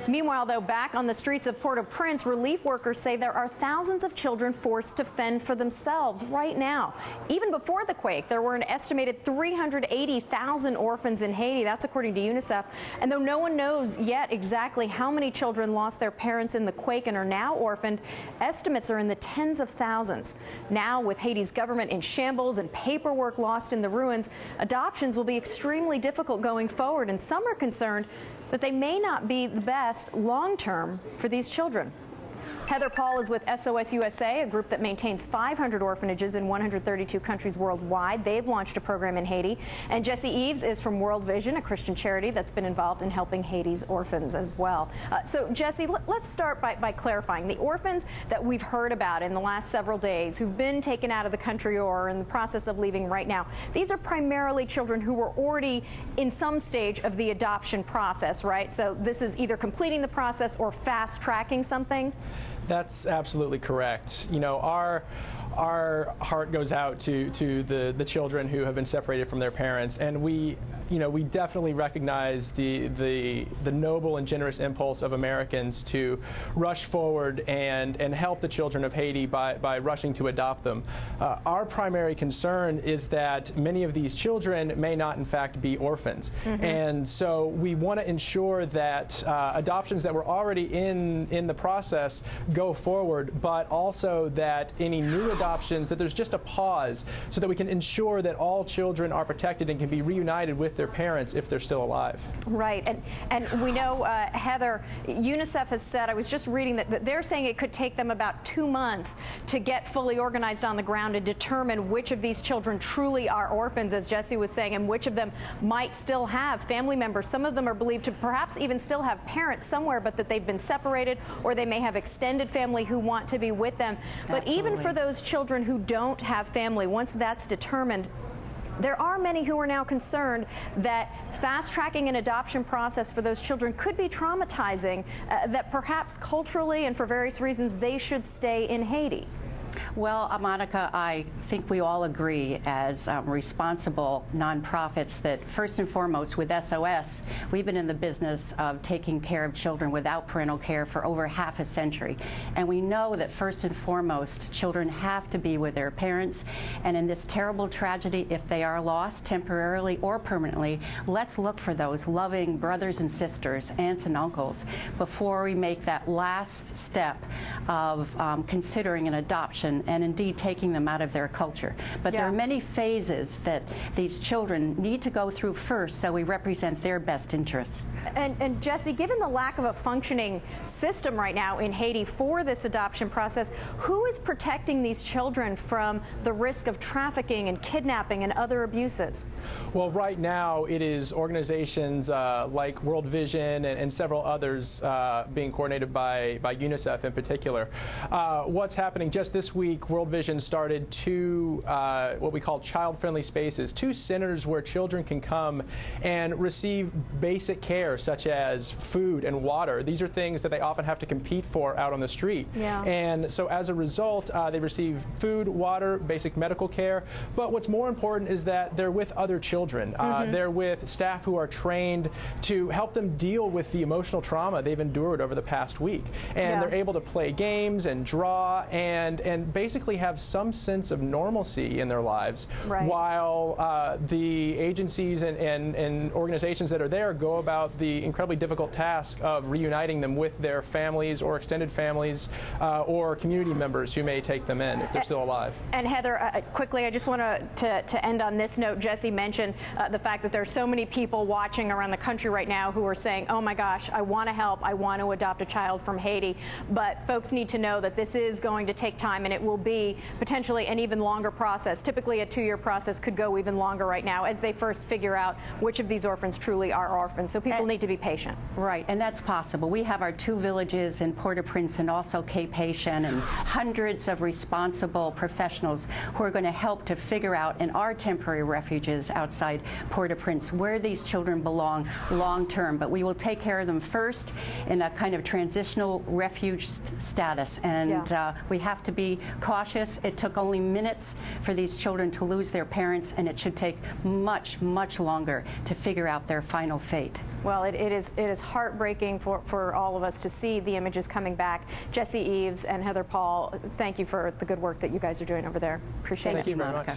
Meanwhile, though, back on the streets of Port-au-Prince, relief workers say there are thousands of children forced to fend for themselves right now. Even before the quake, there were an estimated 380,000 orphans in Haiti. That's according to UNICEF. And though no one knows yet exactly how many children lost their parents in the quake and are now orphaned, estimates are in the tens of thousands. Now, with Haiti's government in shambles and paperwork lost in the ruins, adoptions will be extremely difficult going forward, and some are concerned that they may not be the best long-term for these children. Heather Paul is with SOS USA, a group that maintains 500 orphanages in 132 countries worldwide. They've launched a program in Haiti. And Jesse Eves is from World Vision, a Christian charity that's been involved in helping Haiti's orphans as well. So, Jesse, let's start by clarifying. The orphans that we've heard about in the last several days who've been taken out of the country or are in the process of leaving right now, these are primarily children who were already in some stage of the adoption process, right? So this is either completing the process or fast-tracking something? That's absolutely correct. You know, our heart goes out to the children who have been separated from their parents, and we definitely recognize the noble and generous impulse of Americans to rush forward and help the children of Haiti by rushing to adopt them. Our primary concern is that many of these children may not in fact be orphans, and so we want to ensure that adoptions that were already in the process go forward, but also that any new adoptions, that there's just a pause so that we can ensure that all children are protected and can be reunited with their parents if they're still alive. Right, and we know, Heather, UNICEF has said, I was just reading that they're saying it could take them about 2 months to get fully organized on the ground and determine which of these children truly are orphans, as Jesse was saying, and which of them might still have family members. Some of them are believed to perhaps even still have parents somewhere, but that they've been separated, or they may have extended family who want to be with them. But even for those children who don't have family, once that's determined, there are many who are now concerned that fast-tracking an adoption process for those children could be traumatizing, that perhaps culturally and for various reasons they should stay in Haiti. Well, Monica, I think we all agree as responsible nonprofits that first and foremost with SOS, we've been in the business of taking care of children without parental care for over half a century. And we know that first and foremost, children have to be with their parents. And in this terrible tragedy, if they are lost temporarily or permanently, let's look for those loving brothers and sisters, aunts and uncles, before we make that last step of considering an adoption and indeed taking them out of their culture. But there are many phases that these children need to go through first so we represent their best interests. And Jesse, given the lack of a functioning system right now in Haiti for this adoption process, who is protecting these children from the risk of trafficking and kidnapping and other abuses? Well, right now it is organizations like World Vision and several others being coordinated by UNICEF in particular. What's happening just this week, World Vision started two what we call child-friendly spaces, 2 centers where children can come and receive basic care such as food and water. These are things that they often have to compete for out on the street. And so as a result, they receive food, water, basic medical care. But what's more important is that they're with other children. They're with staff who are trained to help them deal with the emotional trauma they've endured over the past week. And they're able to play games and draw and basically have some sense of normalcy in their lives, while the agencies and organizations that are there go about the incredibly difficult task of reuniting them with their families or extended families or community members who may take them in if they're still alive. And Heather, quickly, I just want to end on this note. Jesse mentioned the fact that there are so many people watching around the country right now who are saying, oh my gosh, I want to help, I want to adopt a child from Haiti. But folks need to know that this is going to take time, and it will be potentially an even longer process. Typically a 2-year process, could go even longer right now as they first figure out which of these orphans truly are orphans. So people need to be patient. Right, and that's possible. We have our 2 villages in Port-au-Prince and also Cape Haitian, and hundreds of responsible professionals who are going to help to figure out in our temporary refuges outside Port-au-Prince where these children belong long term. But we will take care of them first in a kind of transitional refuge status, and we have to be be cautious. It took only minutes for these children to lose their parents, and it should take much, much longer to figure out their final fate. Well, it is heartbreaking for all of us to see the images coming back. Jesse Eves and Heather Paul, thank you for the good work that you guys are doing over there. Appreciate it. Thank you very much.